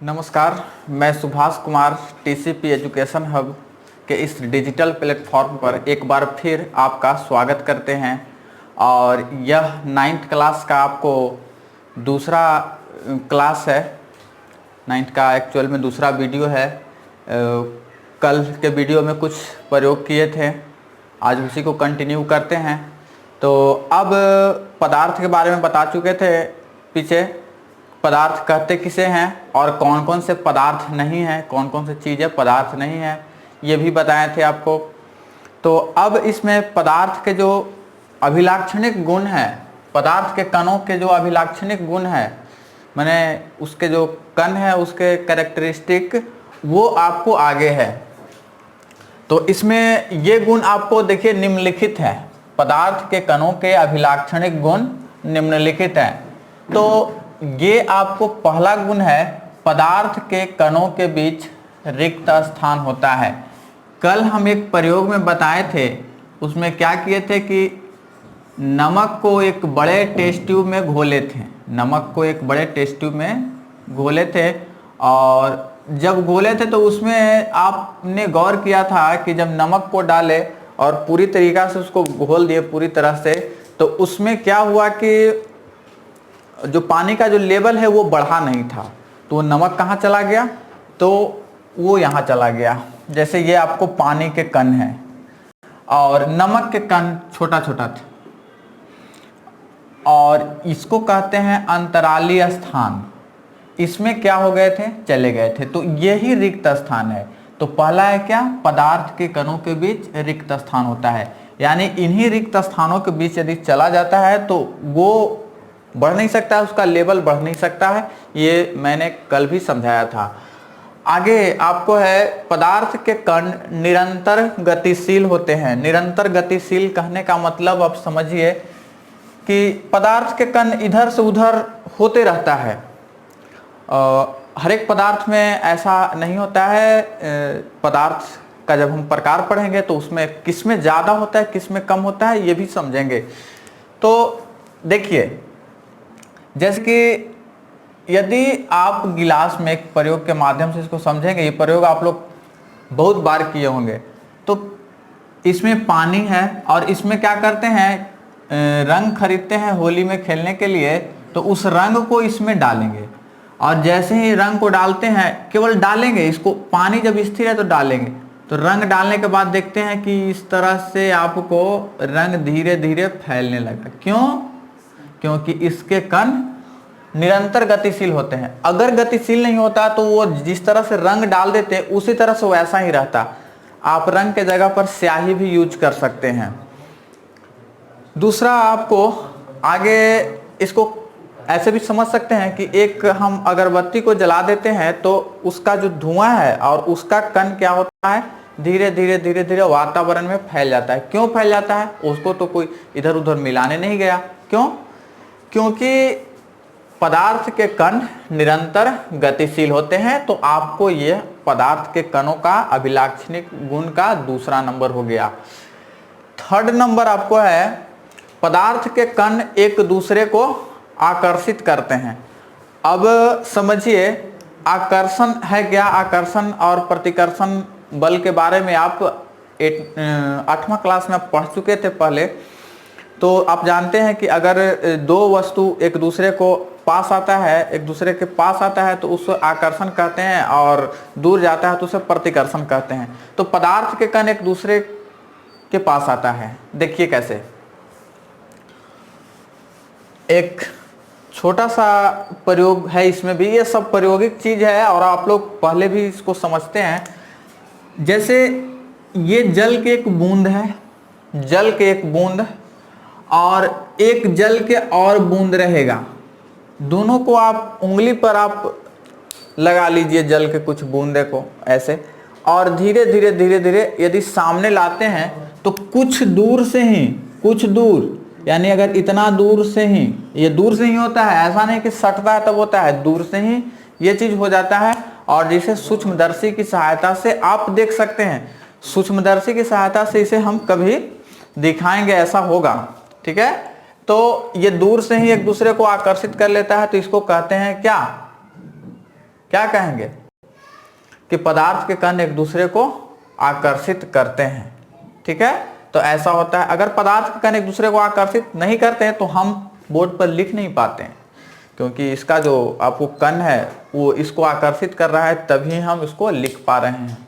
नमस्कार, मैं Subhash Kumar TCP education hub के इस डिजिटल प्लेटफॉर्म पर एक बार फिर आपका स्वागत करते हैं। और यह 9th क्लास का आपको दूसरा क्लास है। 9th का एक्चुअल में दूसरा वीडियो है। कल के वीडियो में कुछ प्रयोग किए थे, आज उसी को कंटिन्यू करते हैं। तो अब पदार्थ के बारे में बता चुके थे पीछे, पदार्थ कहते किसे हैं और कौन कौन से पदार्थ नहीं हैं, कौन कौन से चीज़ें पदार्थ नहीं हैं, ये भी बताए थे आपको। तो अब इसमें पदार्थ के जो अभिलाक्षणिक गुण हैं, पदार्थ के कणों के जो अभिलाक्षणिक गुण हैं, माने उसके जो कण है उसके कैरेक्टरिस्टिक, वो आपको आगे है। तो इसमें ये गुण आपको देखिए निम्नलिखित है। पदार्थ के कणों के अभिलाक्षणिक गुण निम्नलिखित हैं। तो ये आपको पहला गुण है, पदार्थ के कणों के बीच रिक्त स्थान होता है। कल हम एक प्रयोग में बताए थे, उसमें क्या किए थे कि नमक को एक बड़े टेस्ट ट्यूब में घोले थे। नमक को एक बड़े टेस्ट ट्यूब में घोले थे, और जब घोले थे तो उसमें आपने गौर किया था कि जब नमक को डाले और पूरी तरीक़ा से उसको घोल दिए पूरी तरह से, तो उसमें क्या हुआ कि जो पानी का जो लेवल है वो बढ़ा नहीं था। तो नमक कहाँ चला गया? तो वो यहाँ चला गया। जैसे ये आपको पानी के कण हैं और नमक के कण छोटा छोटा था, और इसको कहते हैं अंतरालीय स्थान। इसमें क्या हो गए थे? चले गए थे। तो यही रिक्त स्थान है। तो पहला है क्या? पदार्थ के कणों के बीच रिक्त स्थान होता है। यानी इन्हीं रिक्त स्थानों के बीच यदि चला जाता है तो वो बढ़ नहीं सकता है, उसका लेवल बढ़ नहीं सकता है। ये मैंने कल भी समझाया था। आगे आपको है, पदार्थ के कण निरंतर गतिशील होते हैं। निरंतर गतिशील कहने का मतलब आप समझिए कि पदार्थ के कण इधर से उधर होते रहता है। हर एक पदार्थ में ऐसा नहीं होता है। पदार्थ का जब हम प्रकार पढ़ेंगे तो उसमें किस में ज़्यादा होता है, किस में कम होता है, ये भी समझेंगे। तो देखिए, जैसे कि यदि आप गिलास में एक प्रयोग के माध्यम से इसको समझेंगे, ये प्रयोग आप लोग बहुत बार किए होंगे। तो इसमें पानी है और इसमें क्या करते हैं, रंग खरीदते हैं होली में खेलने के लिए, तो उस रंग को इसमें डालेंगे, और जैसे ही रंग को डालते हैं, केवल डालेंगे इसको, पानी जब स्थिर है तो डालेंगे, तो रंग डालने के बाद देखते हैं कि इस तरह से आपको रंग धीरे धीरे फैलने लगा। क्यों? क्योंकि इसके कण निरंतर गतिशील होते हैं। अगर गतिशील नहीं होता तो वो जिस तरह से रंग डाल देते उसी तरह से वैसा ही रहता। आप रंग के जगह पर स्याही भी यूज कर सकते हैं। दूसरा, आपको आगे इसको ऐसे भी समझ सकते हैं कि एक हम अगरबत्ती को जला देते हैं तो उसका जो धुआं है और उसका कण क्या होता है, धीरे धीरे धीरे धीरे वातावरण में फैल जाता है। क्यों फैल जाता है? उसको तो कोई इधर उधर मिलाने नहीं गया। क्यों? क्योंकि पदार्थ के कण निरंतर गतिशील होते हैं। तो आपको यह पदार्थ के कणों का अभिलाक्षणिक गुण का दूसरा नंबर हो गया। थर्ड नंबर आपको है, पदार्थ के कण एक दूसरे को आकर्षित करते हैं। अब समझिए, आकर्षण है क्या? आकर्षण और प्रतिकर्षण बल के बारे में आप 8वां क्लास में पढ़ चुके थे पहले। तो आप जानते हैं कि अगर दो वस्तु एक दूसरे को पास आता है, एक दूसरे के पास आता है तो उसे आकर्षण कहते हैं, और दूर जाता है तो उसे प्रतिकर्षण कहते हैं। तो पदार्थ के कण एक दूसरे के पास आता है। देखिए कैसे, एक छोटा सा प्रयोग है इसमें भी। ये सब प्रायोगिक चीज है और आप लोग पहले भी इसको समझते हैं। जैसे ये जल के एक बूंद है, जल के एक बूंद, और एक जल के और बूंद रहेगा। दोनों को आप उंगली पर आप लगा लीजिए, जल के कुछ बूंदे को ऐसे, और धीरे धीरे धीरे धीरे यदि सामने लाते हैं तो कुछ दूर से ही, कुछ दूर, यानी अगर इतना दूर से ही, ये दूर से ही होता है, ऐसा नहीं कि सटता है तब होता है, दूर से ही ये चीज हो जाता है। और जिसे सूक्ष्मदर्शी की सहायता से आप देख सकते हैं, सूक्ष्मदर्शी की सहायता से इसे हम कभी दिखाएंगे, ऐसा होगा, ठीक है। तो ये दूर से ही एक दूसरे को आकर्षित कर लेता है, तो इसको कहते हैं क्या? क्या कहेंगे कि पदार्थ के कण एक दूसरे को आकर्षित करते हैं। ठीक है, तो ऐसा होता है। अगर पदार्थ के कण एक दूसरे को आकर्षित नहीं करते हैं तो हम बोर्ड पर लिख नहीं पाते हैं, क्योंकि इसका जो आपको कण है वो इसको आकर्षित कर रहा है, तभी हम इसको लिख पा रहे हैं।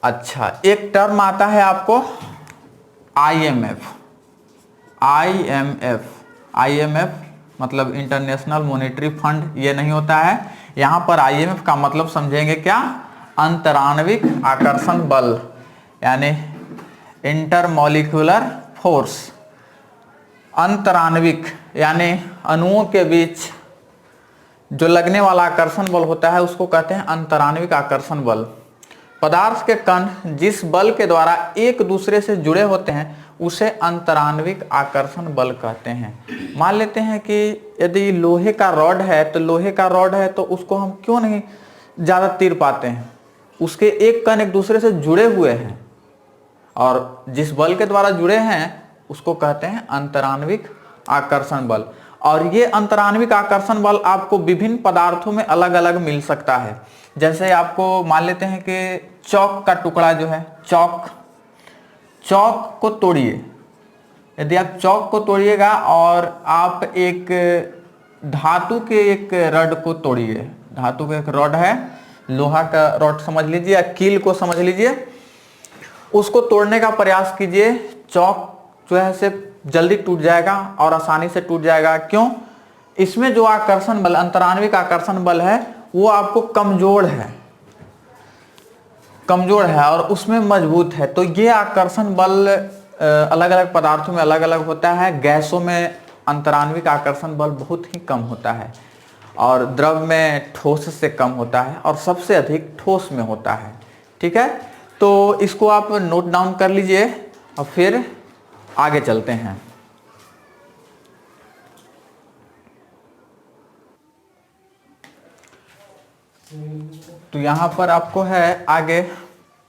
अच्छा, एक टर्म आता है आपको IMF। IMF मतलब इंटरनेशनल मॉनेटरी फंड, ये नहीं होता है। यहाँ पर IMF का मतलब समझेंगे क्या, अंतराण्विक आकर्षण बल, यानी इंटरमॉलिक्यूलर फोर्स। अंतराण्विक यानी अणुओं के बीच जो लगने वाला आकर्षण बल होता है उसको कहते हैं अंतराण्विक आकर्षण बल। पदार्थ के कण जिस बल के द्वारा एक दूसरे से जुड़े होते हैं उसे अंतराण्विक आकर्षण बल कहते हैं। मान लेते हैं कि यदि लोहे का रॉड है तो उसको हम क्यों नहीं ज़्यादा तीर पाते हैं, उसके एक कण एक दूसरे से जुड़े हुए हैं और जिस बल के द्वारा जुड़े हैं उसको कहते हैं अंतराण्विक आकर्षण बल। और ये अंतराण्विक आकर्षण बल आपको विभिन्न पदार्थों में अलग अलग मिल सकता है। जैसे आपको मान लेते हैं कि चौक का टुकड़ा जो है, चौक को तोड़िए, यदि आप चौक को तोड़िएगा और आप एक धातु के एक रड को तोड़िए, धातु का एक रड है, लोहा का रड समझ लीजिए या कील को समझ लीजिए, उसको तोड़ने का प्रयास कीजिए, चौक जो है से जल्दी टूट जाएगा और आसानी से टूट जाएगा। क्यों? इसमें जो आकर्षण बल, अंतराण्विक आकर्षण बल है वो आपको कमजोर है और उसमें मजबूत है। तो ये आकर्षण बल अलग अलग पदार्थों में अलग अलग होता है। गैसों में अंतराण्विक आकर्षण बल बहुत ही कम होता है और द्रव में ठोस से कम होता है और सबसे अधिक ठोस में होता है। ठीक है, तो इसको आप नोट डाउन कर लीजिए और फिर आगे चलते हैं। तो यहाँ पर आपको है आगे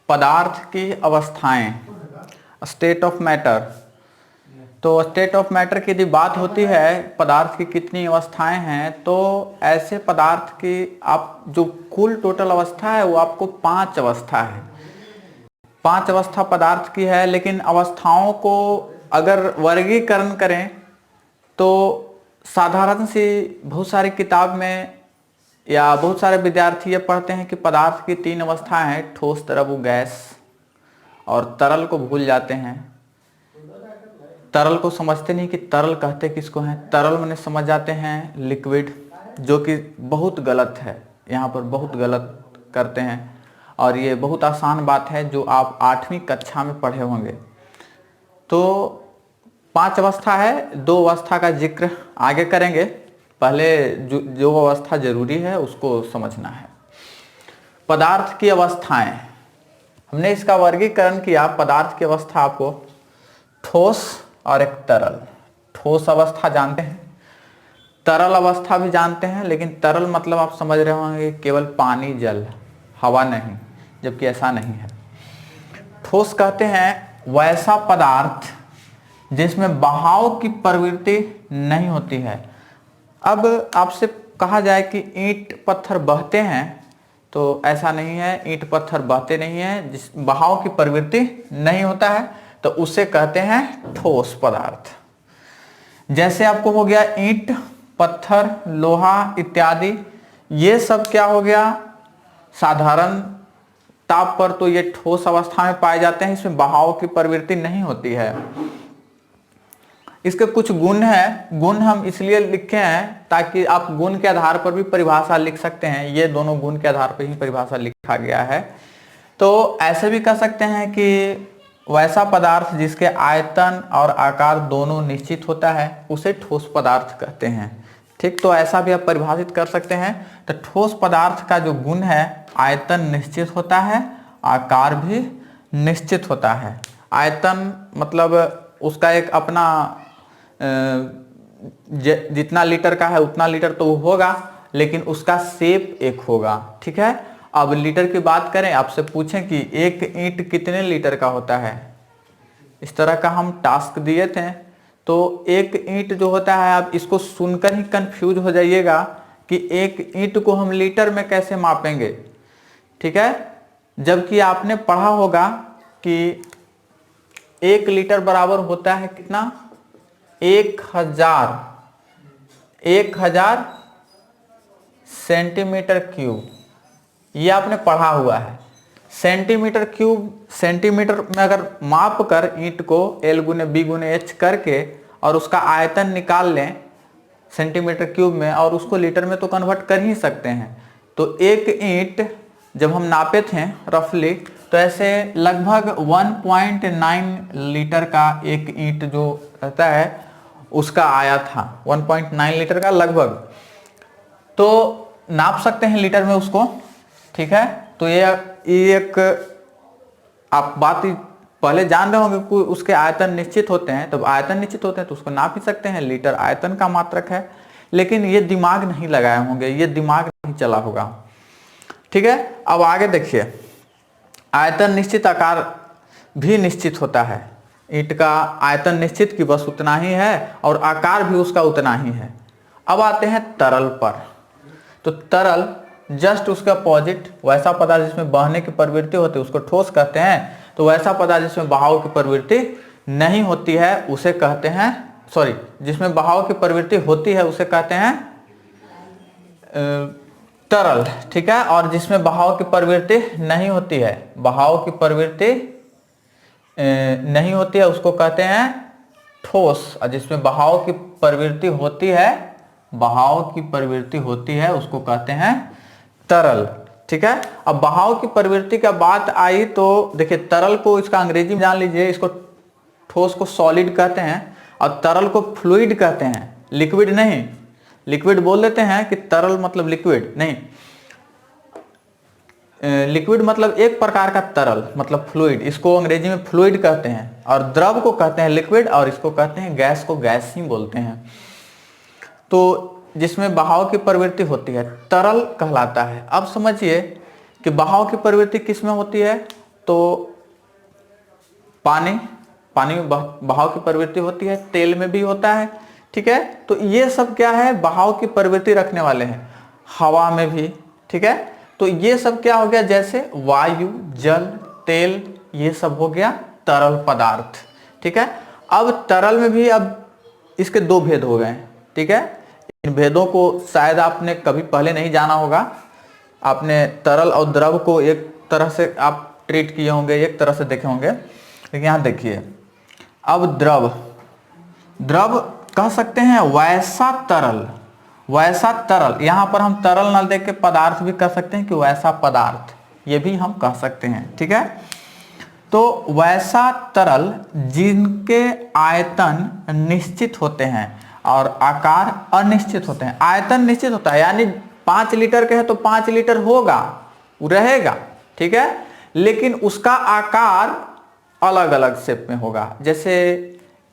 पदार्थ की अवस्थाएं, स्टेट ऑफ मैटर। तो स्टेट ऑफ मैटर की यदि बात होती है पदार्थ की कितनी अवस्थाएं हैं, तो ऐसे पदार्थ की आप जो कुल टोटल अवस्था है वो आपको 5 अवस्था है। 5 अवस्था पदार्थ की है, लेकिन अवस्थाओं को अगर वर्गीकरण करें तो साधारण सी बहुत सारी किताब में या बहुत सारे विद्यार्थी ये पढ़ते हैं कि पदार्थ की 3 अवस्थाएं हैं, ठोस, द्रव, गैस, और तरल को भूल जाते हैं। तरल को समझते नहीं कि तरल कहते किसको हैं। तरल मैंने समझ जाते हैं लिक्विड, जो कि बहुत गलत है, यहाँ पर बहुत गलत करते हैं और ये बहुत आसान बात है जो आप 8वीं कक्षा में पढ़े होंगे। तो 5 अवस्था है, 2 अवस्था का जिक्र आगे करेंगे, पहले जो अवस्था जरूरी है उसको समझना है। पदार्थ की अवस्थाएं, हमने इसका वर्गीकरण किया। पदार्थ की अवस्था आपको ठोस और एक तरल, ठोस अवस्था जानते हैं, तरल अवस्था भी जानते हैं, लेकिन तरल मतलब आप समझ रहे होंगे केवल पानी, जल, हवा नहीं, जबकि ऐसा नहीं है। ठोस कहते हैं वैसा पदार्थ जिसमें बहाव की प्रवृत्ति नहीं होती है। अब आपसे कहा जाए कि ईंट पत्थर बहते हैं, तो ऐसा नहीं है, ईंट पत्थर बहते नहीं है, जिस बहाव की प्रवृत्ति नहीं होता है, तो उसे कहते हैं ठोस पदार्थ। जैसे आपको हो गया ईंट, पत्थर, लोहा इत्यादि, ये सब क्या हो गया, साधारण ताप पर तो ये ठोस अवस्था में पाए जाते हैं, इसमें बहाव की प्रवृत्ति नहीं होती है। इसके कुछ गुण हैं, गुण हम इसलिए लिखे हैं ताकि आप गुण के आधार पर भी परिभाषा लिख सकते हैं। ये दोनों गुण के आधार पर ही परिभाषा लिखा गया है। तो ऐसे भी कह सकते हैं कि वैसा पदार्थ जिसके आयतन और आकार दोनों निश्चित होता है उसे ठोस पदार्थ कहते हैं। ठीक, तो ऐसा भी आप परिभाषित कर सकते हैं। तो ठोस पदार्थ का जो गुण है, आयतन निश्चित होता है, आकार भी निश्चित होता है। आयतन मतलब उसका एक अपना जितना लीटर का है उतना लीटर तो होगा, लेकिन उसका शेप एक होगा। ठीक है, अब लीटर की बात करें, आपसे पूछें कि एक ईंट कितने लीटर का होता है, इस तरह का हम टास्क दिए थे, तो एक ईंट जो होता है, आप इसको सुनकर ही कंफ्यूज हो जाइएगा कि एक ईंट को हम लीटर में कैसे मापेंगे, ठीक है। जबकि आपने पढ़ा होगा कि 1 लीटर बराबर होता है कितना, 1000 सेंटीमीटर क्यूब। ये आपने पढ़ा हुआ है। सेंटीमीटर क्यूब, सेंटीमीटर में अगर माप कर ईंट को L गुने B गुने H करके और उसका आयतन निकाल लें सेंटीमीटर क्यूब में और उसको लीटर में तो कन्वर्ट कर ही सकते हैं। तो एक ईंट जब हम नापे थे रफली तो ऐसे लगभग 1.9 लीटर का एक ईंट जो रहता है उसका आया था, 1.9 लीटर का लगभग। तो नाप सकते हैं लीटर में उसको, ठीक है। तो ये एक आप बात पहले जान रहे होंगे कि उसके आयतन निश्चित होते हैं, तो आयतन निश्चित होते हैं तो उसको नाप ही सकते हैं, लीटर आयतन का मात्रक है। लेकिन ये दिमाग नहीं लगाए होंगे, ये दिमाग नहीं चला होगा, ठीक है। अब आगे देखिए, आयतन निश्चित, आकार भी निश्चित होता है। ईंट का आयतन निश्चित कि बस उतना ही है और आकार भी उसका उतना ही है। अब आते हैं तरल पर। तो तरल जस्ट उसका अपोजिट, वैसा पदार्थ जिसमें बहने की प्रवृत्ति होती है उसको ठोस कहते हैं। तो वैसा पदार्थ जिसमें बहाव की प्रवृत्ति नहीं होती है उसे कहते हैं, सॉरी, जिसमें बहाव की प्रवृत्ति होती है उसे कहते हैं तरल, ठीक है। और जिसमें बहाव की प्रवृत्ति नहीं होती है, बहाव की प्रवृत्ति नहीं होती है उसको कहते हैं ठोस। और जिसमें बहाव की प्रवृत्ति होती है, बहाव की प्रवृत्ति होती है उसको कहते हैं तरल, ठीक है। अब बहाव की प्रवृत्ति का बात आई तो देखिए, तरल को इसका अंग्रेजी में जान लीजिए, इसको ठोस को सॉलिड कहते हैं और तरल को फ्लूइड कहते हैं, लिक्विड नहीं। लिक्विड बोल देते हैं कि तरल मतलब लिक्विड नहीं, लिक्विड मतलब एक प्रकार का तरल मतलब फ्लूइड, इसको अंग्रेजी में फ्लूइड कहते हैं। और द्रव को कहते हैं लिक्विड और इसको कहते हैं गैस को गैस ही बोलते हैं। तो जिसमें बहाव की प्रवृत्ति होती है तरल कहलाता है। अब समझिए कि बहाव की प्रवृत्ति किस में होती है, तो पानी में बहाव की प्रवृत्ति होती है, तेल में भी होता है, ठीक है। तो ये सब क्या है, बहाव की प्रवृत्ति रखने वाले हैं। हवा में भी, ठीक है। तो ये सब क्या हो गया, जैसे वायु, जल, तेल, ये सब हो गया तरल पदार्थ, ठीक है। अब तरल में भी अब इसके दो भेद हो गए, ठीक है। इन भेदों को शायद आपने कभी पहले नहीं जाना होगा। आपने तरल और द्रव को एक तरह से आप ट्रीट किए होंगे, एक तरह से देखे होंगे। लेकिन यहाँ देखिए, अब द्रव कह सकते हैं वैसा तरल, वैसा तरल। यहाँ पर हम तरल न देख के पदार्थ भी कह सकते हैं कि वैसा पदार्थ, ये भी हम कह सकते हैं, ठीक है। तो वैसा तरल जिनके आयतन निश्चित होते हैं और आकार अनिश्चित होते हैं। आयतन निश्चित होता है यानी 5 लीटर के है तो 5 लीटर होगा, वो रहेगा, ठीक है। लेकिन उसका आकार अलग अलग शेप में होगा। जैसे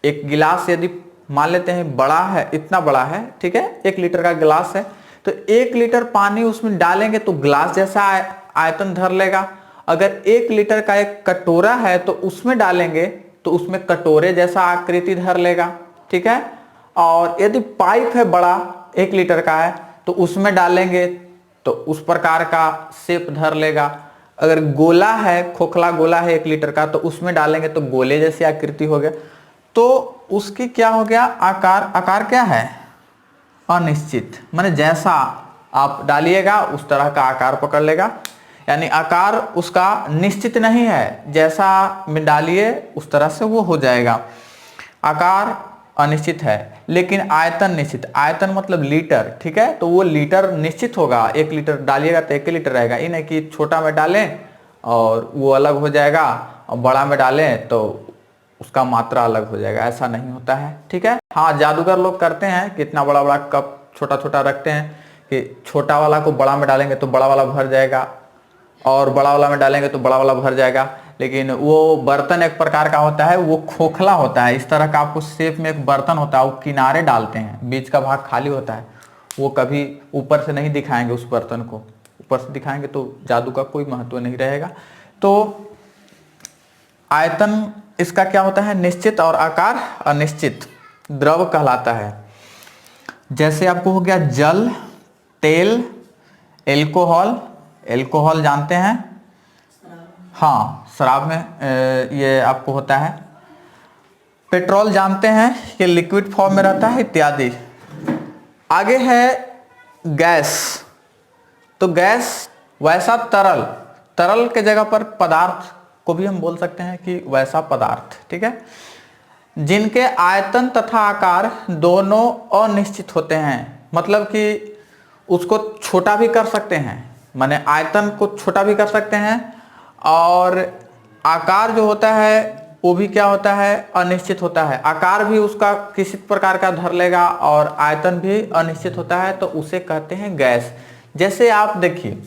एक गिलास यदि मान लेते हैं बड़ा है, इतना बड़ा है, ठीक है, 1 लीटर का गिलास है, तो 1 लीटर पानी उसमें डालेंगे तो गिलास जैसा आयतन धर लेगा। अगर 1 लीटर का एक कटोरा है तो उसमें डालेंगे तो उसमें कटोरे जैसा आकृति धर लेगा, ठीक है। और यदि पाइप है बड़ा 1 लीटर का है तो उसमें डालेंगे तो उस प्रकार का शेप धर लेगा। अगर गोला है, खोखला गोला है 1 लीटर का, तो उसमें डालेंगे तो गोले जैसी आकृति हो गया। तो उसकी क्या हो गया, आकार क्या है, अनिश्चित। माने जैसा आप डालिएगा उस तरह का आकार पकड़ लेगा, यानी आकार उसका निश्चित नहीं है, जैसा में डालिए उस तरह से वो हो जाएगा। आकार अनिश्चित है लेकिन आयतन निश्चित। आयतन मतलब लीटर, ठीक है। तो वो लीटर निश्चित होगा, 1 लीटर डालिएगा तो 1 लीटर रहेगा। ये नहीं कि छोटा में डालें और वो अलग हो जाएगा और बड़ा में डालें तो उसका मात्रा अलग हो जाएगा, ऐसा नहीं होता है, ठीक है। हाँ, जादूगर लोग करते हैं कि इतना बड़ा बड़ा कप छोटा छोटा रखते हैं कि छोटा वाला को बड़ा में डालेंगे तो बड़ा वाला भर जाएगा और बड़ा वाला में डालेंगे तो बड़ा वाला भर जाएगा। लेकिन वो बर्तन एक प्रकार का होता है, वो खोखला होता है, इस तरह का आपको शेप में एक बर्तन होता है, वो किनारे डालते हैं, बीच का भाग खाली होता है। वो कभी ऊपर से नहीं दिखाएंगे उस बर्तन को, ऊपर से दिखाएंगे तो जादू का कोई महत्व नहीं रहेगा। तो आयतन इसका क्या होता है, निश्चित, और आकार अनिश्चित, द्रव कहलाता है। जैसे आपको हो गया जल, तेल, एल्कोहल, एल्कोहल जानते हैं, हाँ शराब में ये आपको होता है। पेट्रोल जानते हैं कि लिक्विड फॉर्म में रहता है इत्यादि। आगे है गैस। तो गैस वैसा तरल, तरल के जगह पर पदार्थ को भी हम बोल सकते हैं कि वैसा पदार्थ, ठीक है, जिनके आयतन तथा आकार दोनों अनिश्चित होते हैं। मतलब कि उसको छोटा भी कर सकते हैं, माने आयतन को छोटा भी कर सकते हैं, और आकार जो होता है वो भी क्या होता है, अनिश्चित होता है। आकार भी उसका किसी प्रकार का धर लेगा और आयतन भी अनिश्चित होता है, तो उसे कहते हैं गैस। जैसे आप देखिए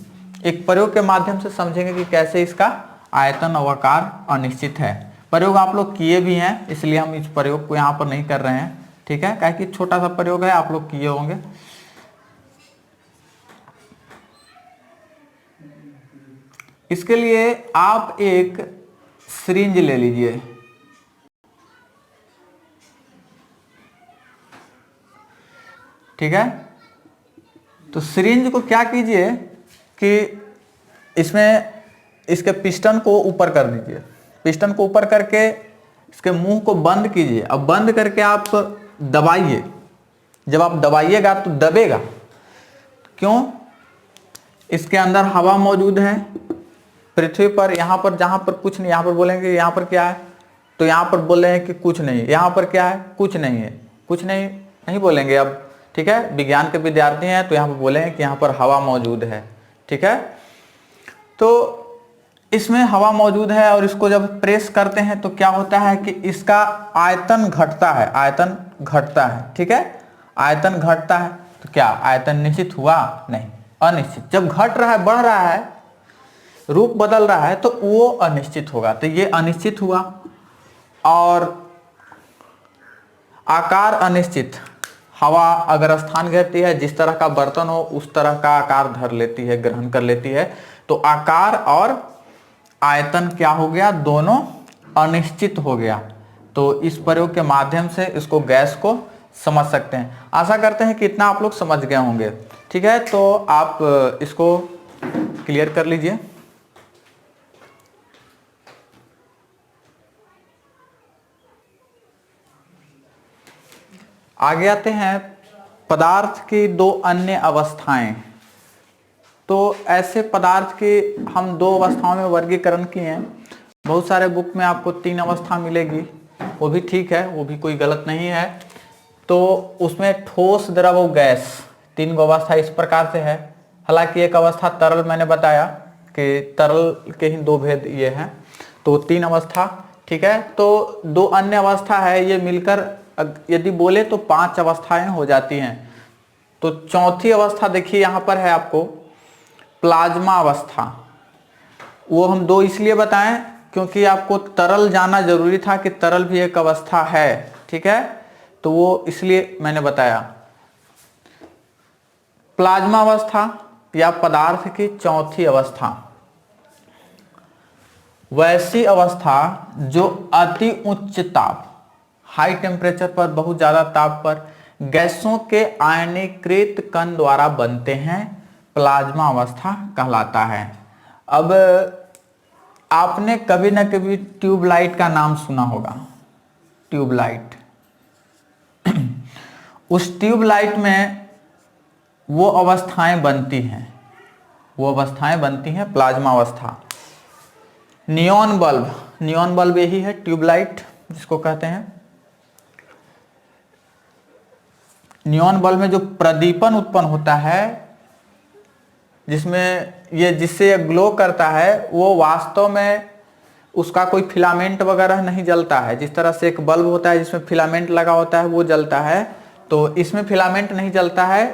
एक प्रयोग के माध्यम से समझेंगे कि कैसे इसका आयतन और आकार अनिश्चित है। प्रयोग आप लोग किए भी हैं, इसलिए हम इस प्रयोग को यहाँ पर नहीं कर रहे हैं, ठीक है, क्या कि छोटा सा प्रयोग है, आप लोग किए होंगे। इसके लिए आप एक सिरिंज ले लीजिए, ठीक है। तो सिरिंज को क्या कीजिए कि इसमें इसके पिस्टन को ऊपर कर दीजिए, पिस्टन को ऊपर करके इसके मुंह को बंद कीजिए। अब बंद करके आप दबाइए। जब आप दबाइएगा तो दबेगा, क्यों? इसके अंदर हवा मौजूद है। पृथ्वी पर यहाँ पर जहाँ पर कुछ नहीं, यहाँ पर बोलेंगे यहाँ पर क्या है, तो यहाँ पर बोल रहे हैं कि कुछ नहीं। यहाँ पर क्या है, कुछ नहीं है। कुछ नहीं नहीं बोलेंगे अब, ठीक है, विज्ञान के विद्यार्थी हैं तो यहाँ पर बोलेंगे कि यहाँ पर हवा मौजूद है, ठीक है। तो इसमें हवा मौजूद है और इसको जब प्रेस करते हैं तो क्या होता है कि इसका आयतन घटता है, आयतन घटता है, ठीक है। आयतन घटता है तो क्या आयतन निश्चित हुआ? नहीं, अनिश्चित। जब घट रहा है, बढ़ रहा है, रूप बदल रहा है, तो वो अनिश्चित होगा। तो ये अनिश्चित हुआ। और आकार अनिश्चित। हवा अगर स्थान घेरती है, जिस तरह का बर्तन हो उस तरह का आकार धर लेती है, ग्रहण कर लेती है। तो आकार और आयतन क्या हो गया? दोनों अनिश्चित हो गया। तो इस प्रयोग के माध्यम से इसको गैस को समझ सकते हैं। आशा करते हैं कि इतना आप लोग समझ गए होंगे, ठीक है। तो आप इसको क्लियर कर लीजिए। आगे आते हैं पदार्थ की दो अन्य अवस्थाएं। तो ऐसे पदार्थ के हम दो अवस्थाओं में वर्गीकरण किए हैं। बहुत सारे बुक में आपको 3 अवस्था मिलेगी, वो भी ठीक है, वो भी कोई गलत नहीं है। तो उसमें ठोस, द्रव और गैस, 3 अवस्था इस प्रकार से है। हालांकि एक अवस्था तरल, मैंने बताया कि तरल के ही 2 भेद ये हैं। तो 3 अवस्था, ठीक है। तो 2 अन्य अवस्था है, ये मिलकर यदि बोले तो 5 अवस्थाएं हो जाती हैं। तो चौथी अवस्था देखिए यहाँ पर है आपको प्लाज्मा अवस्था। वो हम 2 इसलिए बताएं क्योंकि आपको तरल जानना जरूरी था कि तरल भी एक अवस्था है, ठीक है। तो वो इसलिए मैंने बताया। प्लाज्मा अवस्था या पदार्थ की चौथी अवस्था वैसी अवस्था जो अति उच्च ताप, हाई टेम्परेचर पर, बहुत ज्यादा ताप पर गैसों के आयनीकृत कण द्वारा बनते हैं, प्लाज्मा अवस्था कहलाता है। अब आपने कभी ना कभी ट्यूबलाइट का नाम सुना होगा, ट्यूबलाइट। उस ट्यूबलाइट में वो अवस्थाएं बनती हैं, वो अवस्थाएं बनती हैं प्लाज्मा अवस्था। नियॉन बल्ब, नियॉन बल्ब यही है, ट्यूबलाइट जिसको कहते हैं। नियॉन बल्ब में जो प्रदीपन उत्पन्न होता है, जिसमें ये जिससे ये ग्लो करता है, वो वास्तव में उसका कोई फिलामेंट वगैरह नहीं जलता है। जिस तरह से एक बल्ब होता है जिसमें फिलामेंट लगा होता है वो जलता है, तो इसमें फिलामेंट नहीं जलता है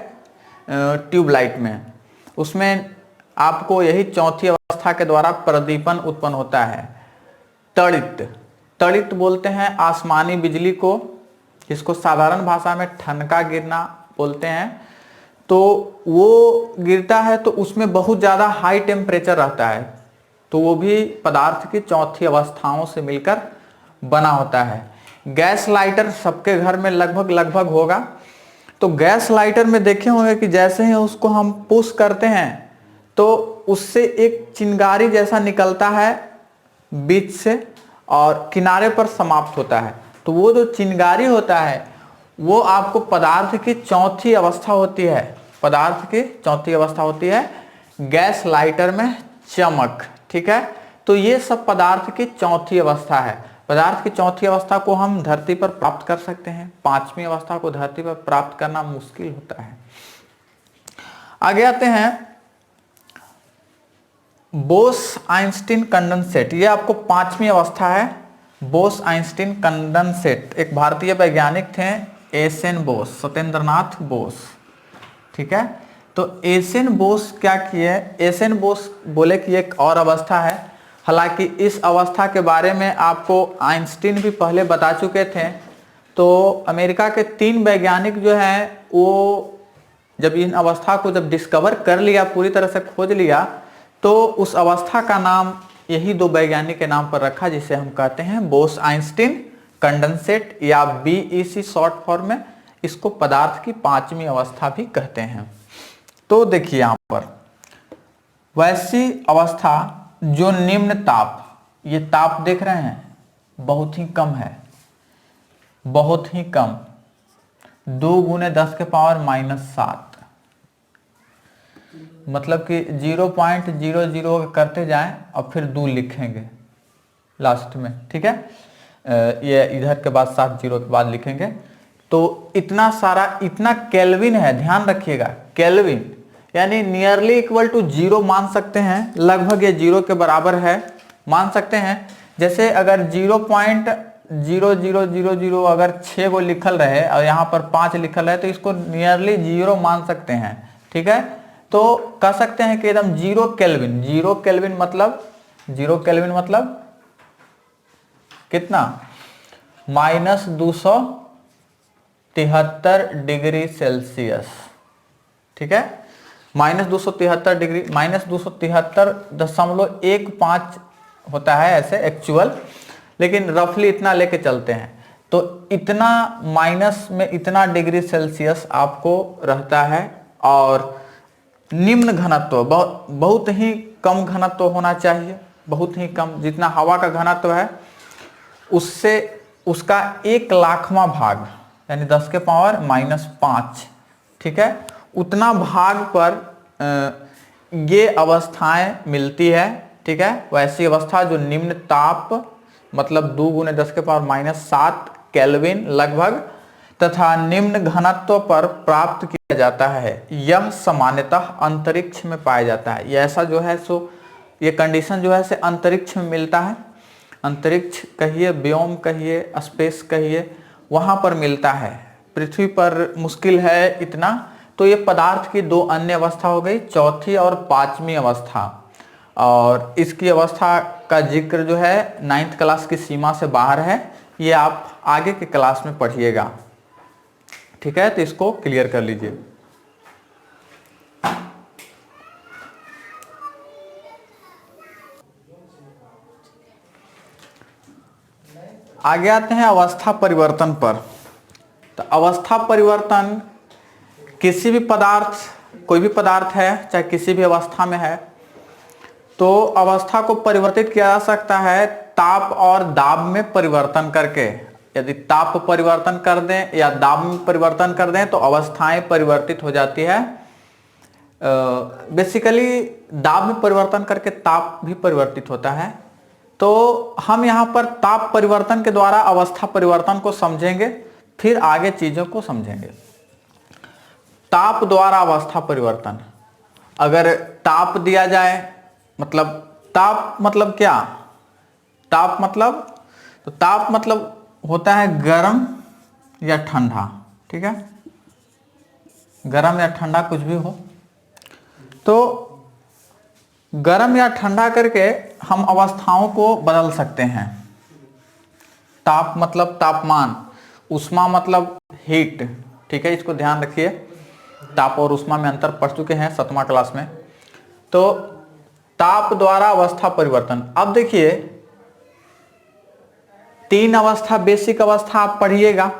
ट्यूबलाइट में। उसमें आपको यही चौथी अवस्था के द्वारा प्रदीपन उत्पन्न होता है। तड़ित, तड़ित बोलते हैं आसमानी बिजली को, जिसको साधारण भाषा में ठनका गिरना बोलते हैं। तो वो गिरता है तो उसमें बहुत ज़्यादा हाई टेम्परेचर रहता है, तो वो भी पदार्थ की चौथी अवस्थाओं से मिलकर बना होता है। गैस लाइटर सबके घर में लगभग लगभग होगा। तो गैस लाइटर में देखे होंगे कि जैसे ही उसको हम पुश करते हैं तो उससे एक चिंगारी जैसा निकलता है बीच से और किनारे पर समाप्त होता है। तो वो जो चिंगारी होता है वो आपको पदार्थ की चौथी अवस्था होती है। पदार्थ की चौथी अवस्था होती है गैस लाइटर में चमक। ठीक है, तो ये सब पदार्थ की चौथी अवस्था है। पदार्थ की चौथी अवस्था को हम धरती पर प्राप्त कर सकते हैं, पांचवी अवस्था को धरती पर प्राप्त करना मुश्किल होता है। आगे आते हैं बोस आइंस्टीन कंडेंसेट। ये आपको पांचवी अवस्था है, बोस आइंस्टीन कंडेंसेट। एक भारतीय वैज्ञानिक थे एस.एन. बोस, सत्येंद्रनाथ बोस। ठीक है, तो एस.एन. बोस क्या किए, एस.एन. बोस बोले कि एक और अवस्था है। हालांकि इस अवस्था के बारे में आपको आइंस्टीन भी पहले बता चुके थे। तो अमेरिका के 3 वैज्ञानिक जो हैं वो जब इन अवस्था को जब डिस्कवर कर लिया, पूरी तरह से खोज लिया, तो उस अवस्था का नाम यही 2 वैज्ञानिक के नाम पर रखा, जिसे हम कहते हैं बोस आइंस्टीन कंडेंसेट या BEC शॉर्ट फॉर्म में। इसको पदार्थ की पांचवी अवस्था भी कहते हैं। तो देखिए यहां पर वैसी अवस्था जो निम्न ताप, ये ताप देख रहे हैं बहुत ही कम है, बहुत ही कम, 2 × 10⁻⁷, मतलब कि 0.00 करते जाएं और फिर 2 लिखेंगे लास्ट में। ठीक है, ये इधर के बाद 7 जीरो के बाद लिखेंगे। तो इतना सारा, इतना केल्विन है, ध्यान रखिएगा, केल्विन यानी नियरली इक्वल टू 0 मान सकते हैं, लगभग ये 0 के बराबर है मान सकते हैं। जैसे अगर 0.0000 अगर 6 को लिखल रहे और यहाँ पर 5 लिखल है तो इसको नियरली 0 मान सकते हैं। ठीक है, तो कह सकते हैं कि एकदम 0 केल्विन। 0 केल्विन मतलब, 0 केल्विन मतलब कितना, -273 डिग्री सेल्सियस। ठीक है, -273 डिग्री, -273.15 होता है ऐसे एक्चुअल, लेकिन रफली इतना लेके चलते हैं। तो इतना माइनस में इतना डिग्री सेल्सियस आपको रहता है। और निम्न घनत्व, बहुत ही कम घनत्व होना चाहिए, बहुत ही कम, जितना हवा का घनत्व है उससे उसका 1,00,000वां भाग यानी 10⁻⁻5। ठीक है, उतना भाग पर ये अवस्थाएं मिलती है। ठीक है, वैसी अवस्था जो निम्न ताप मतलब 2 × 10⁻⁷ केल्विन लगभग तथा निम्न घनत्व पर प्राप्त किया जाता है। यह सामान्यतः अंतरिक्ष में पाया जाता है। यह ऐसा जो है सो ये कंडीशन जो है से अंतरिक्ष में मिलता है। अंतरिक्ष कहिए, व्योम कहिए, स्पेस कहिए, वहां पर मिलता है। पृथ्वी पर मुश्किल है इतना। तो ये पदार्थ की 2 अन्य अवस्था हो गई, चौथी और पांचवी अवस्था। और इसकी अवस्था का जिक्र जो है 9th क्लास की सीमा से बाहर है, ये आप आगे के क्लास में पढ़िएगा। ठीक है, तो इसको क्लियर कर लीजिए। आगे आते हैं अवस्था परिवर्तन पर। तो अवस्था परिवर्तन किसी भी पदार्थ, कोई भी पदार्थ है चाहे किसी भी अवस्था में है, तो अवस्था को परिवर्तित किया जा सकता है ताप और दाब में परिवर्तन करके। यदि ताप परिवर्तन कर दें या दाब में परिवर्तन कर दें तो अवस्थाएं परिवर्तित हो जाती है। बेसिकली दाब में परिवर्तन करके ताप भी परिवर्तित होता है। तो हम यहाँ पर ताप परिवर्तन के द्वारा अवस्था परिवर्तन को समझेंगे, फिर आगे चीजों को समझेंगे। ताप द्वारा अवस्था परिवर्तन, अगर ताप दिया जाए, मतलब ताप मतलब क्या, ताप मतलब होता है गर्म या ठंडा। ठीक है, गर्म या ठंडा कुछ भी हो, तो गर्म या ठंडा करके हम अवस्थाओं को बदल सकते हैं। ताप मतलब तापमान, उष्मा मतलब हीट। ठीक है, इसको ध्यान रखिए, ताप और उष्मा में अंतर पढ़ चुके हैं 7वां क्लास में। तो ताप द्वारा अवस्था परिवर्तन। अब देखिए 3 अवस्था, बेसिक अवस्था आप पढ़िएगा।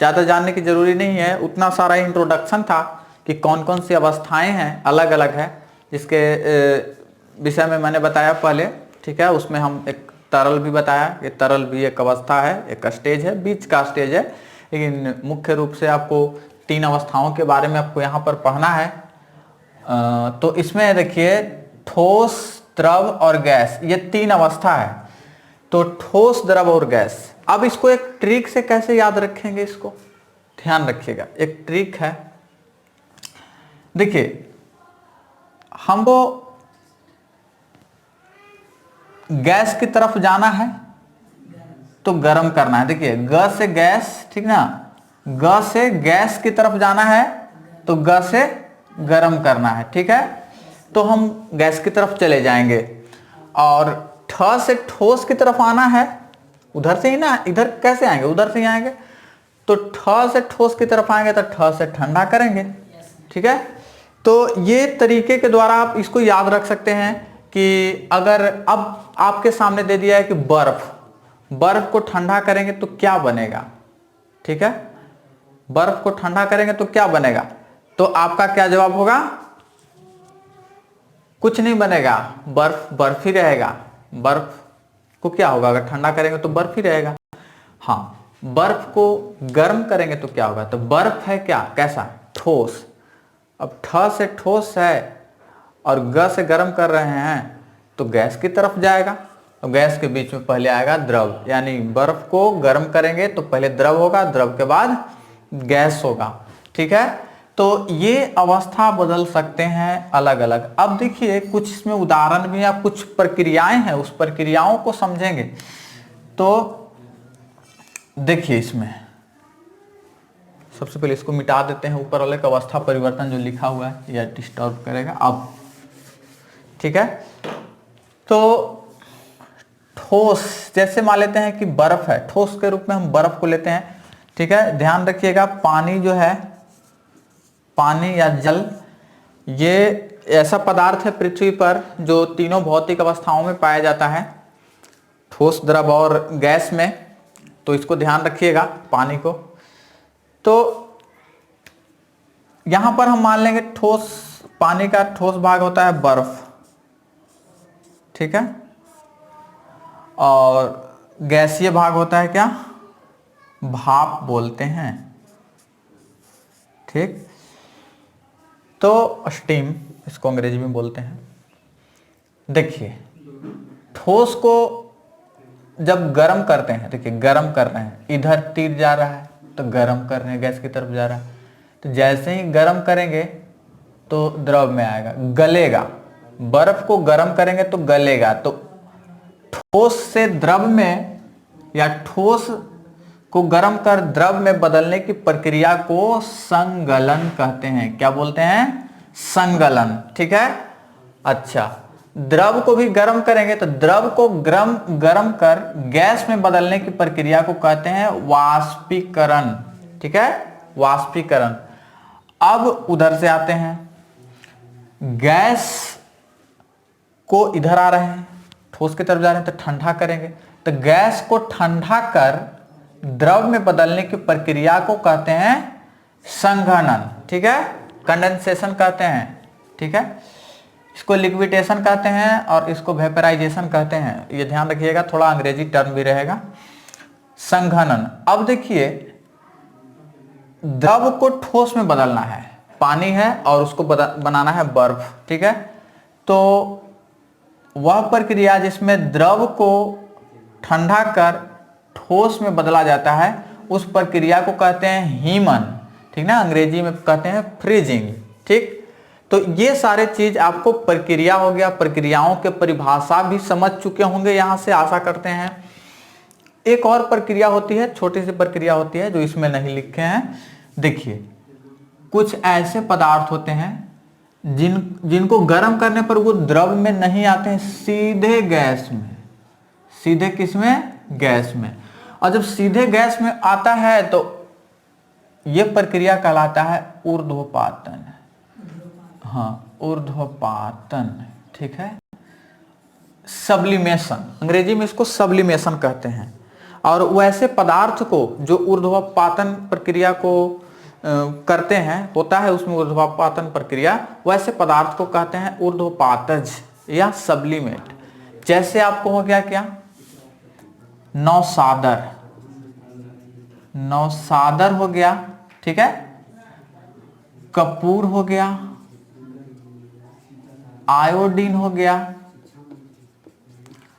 ज़्यादा जानने की जरूरी नहीं है, उतना सारा इंट्रोडक्शन था कि कौन कौन सी अवस्थाएं हैं, अलग अलग है, जिसके विषय में मैंने बताया पहले। ठीक है, उसमें हम एक तरल भी बताया कि तरल भी एक अवस्था है, एक स्टेज है, बीच का स्टेज है, लेकिन मुख्य रूप से आपको 3 अवस्थाओं के बारे में आपको यहाँ पर पढ़ना है। तो इसमें देखिए ठोस, द्रव और गैस, ये 3 अवस्था है। तो ठोस, द्रव और गैस। अब इसको एक ट्रिक से कैसे याद रखेंगे, इसको ध्यान रखिएगा। एक ट्रिक है, देखिए हमको गैस की तरफ जाना है तो गर्म करना है। देखिए ग से गैस, ठीक ना, ग से गैस की तरफ जाना है तो ग से गर्म करना है। ठीक है, तो हम गैस की तरफ चले जाएंगे। और ठ से ठोस की तरफ आना है, उधर से ही ना, इधर कैसे आएंगे, उधर से ही आएंगे। तो ठ से ठोस की तरफ आएंगे तो ठ से ठंडा करेंगे। ठीक है, तो ये तरीके के द्वारा आप इसको याद रख सकते हैं कि अगर अब आपके सामने दे दिया है कि बर्फ, बर्फ को ठंडा करेंगे तो क्या बनेगा। ठीक है, बर्फ को ठंडा करेंगे तो क्या बनेगा, तो आपका क्या जवाब होगा, कुछ नहीं बनेगा, बर्फ बर्फ ही रहेगा। बर्फ को क्या होगा, अगर ठंडा करेंगे तो बर्फ ही रहेगा। हाँ, बर्फ को गर्म करेंगे तो क्या होगा, तो बर्फ है क्या, कैसा, ठोस। अब ठ से ठोस है और ग से गर्म कर रहे हैं तो गैस की तरफ जाएगा। तो गैस के बीच में पहले आएगा द्रव, यानी बर्फ को गर्म करेंगे तो पहले द्रव होगा, द्रव के बाद गैस होगा। ठीक है, तो ये अवस्था बदल सकते हैं अलग अलग। अब देखिए कुछ इसमें उदाहरण भी है, कुछ प्रक्रियाएं हैं, उस प्रक्रियाओं को समझेंगे। तो देखिए इसमें सबसे पहले इसको मिटा देते हैं, ऊपर वाले का अवस्था परिवर्तन जो लिखा हुआ है यह डिस्टर्ब करेगा अब। ठीक है, तो ठोस, जैसे मान लेते हैं कि बर्फ है, ठोस के रूप में हम बर्फ को लेते हैं। ठीक है, ध्यान रखिएगा, पानी जो है, पानी या जल, ये ऐसा पदार्थ है पृथ्वी पर जो तीनों भौतिक अवस्थाओं में पाया जाता है, ठोस, द्रव और गैस में। तो इसको ध्यान रखिएगा, पानी को। तो यहां पर हम मान लेंगे ठोस, पानी का ठोस भाग होता है बर्फ। ठीक है, और गैसीय भाग होता है क्या, भाप बोलते हैं। ठीक, तो स्टीम इसको अंग्रेजी में बोलते हैं। देखिए ठोस को जब गर्म करते हैं, देखिए गर्म कर रहे हैं, इधर तीर जा रहा है तो गर्म कर रहे हैं, गैस की तरफ जा रहा है। तो जैसे ही गर्म करेंगे तो द्रव में आएगा, गलेगा। बर्फ को गर्म करेंगे तो गलेगा। तो ठोस से द्रव में या ठोस को गर्म कर द्रव में बदलने की प्रक्रिया को संगलन कहते हैं। क्या बोलते हैं, संगलन। ठीक है, अच्छा, द्रव को भी गर्म करेंगे तो द्रव को गर्म कर गैस में बदलने की प्रक्रिया को कहते हैं वाष्पीकरण। ठीक है, वाष्पीकरण। अब उधर से आते हैं, गैस को इधर आ रहे हैं, ठोस की तरफ जा रहे हैं तो ठंडा करेंगे। तो गैस को ठंडा कर द्रव में बदलने की प्रक्रिया को कहते हैं संघनन। ठीक है, कंडेंसेशन कहते हैं। ठीक है, इसको लिक्विडेशन कहते हैं और इसको वेपराइजेशन कहते हैं। ये ध्यान रखिएगा, थोड़ा अंग्रेजी टर्म भी रहेगा, संघनन। अब देखिए द्रव को ठोस में बदलना है, पानी है और उसको बनाना है बर्फ। ठीक है, तो वह प्रक्रिया जिसमें द्रव को ठंडा कर ठोस में बदला जाता है, उस प्रक्रिया को कहते हैं हीमन। ठीक ना, अंग्रेजी में कहते हैं फ्रीजिंग। ठीक, तो ये सारे चीज आपको प्रक्रिया हो गया, प्रक्रियाओं के परिभाषा भी समझ चुके होंगे यहां से, आशा करते हैं। एक और प्रक्रिया होती है, छोटी सी प्रक्रिया होती है जो इसमें नहीं लिखे हैं। देखिए कुछ ऐसे पदार्थ होते हैं जिनको गर्म करने पर वो द्रव में नहीं आते हैं, सीधे गैस में। सीधे किस में, गैस में। और जब सीधे गैस में आता है तो यह प्रक्रिया कहलाता है ऊर्ध्वपातन। हाँ, ऊर्ध्वपातन। ठीक है, सब्लिमेशन, अंग्रेजी में इसको सब्लिमेशन कहते हैं। और वैसे पदार्थ को जो ऊर्ध्वपातन प्रक्रिया को करते हैं, होता है उसमें ऊर्ध्वपातन प्रक्रिया, वैसे पदार्थ को कहते हैं ऊर्ध्वपातज या सब्लिमेट। जैसे आपको हो गया क्या, नौसादर, नौसादर हो गया, ठीक है, कपूर हो गया, आयोडीन हो गया।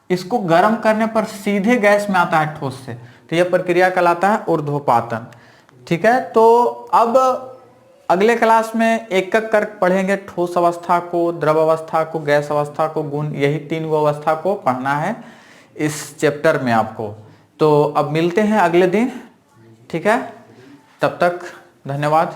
इसको गर्म करने पर सीधे गैस में आता है ठोस से, तो यह प्रक्रिया कहलाता है ऊर्ध्वपातन। ठीक है, तो अब अगले क्लास में एक एक कर पढ़ेंगे, ठोस अवस्था को, द्रव अवस्था को, गैस अवस्था को, गुण, यही 3 अवस्था को पढ़ना है इस चैप्टर में आपको। तो अब मिलते हैं अगले दिन, ठीक है, तब तक धन्यवाद।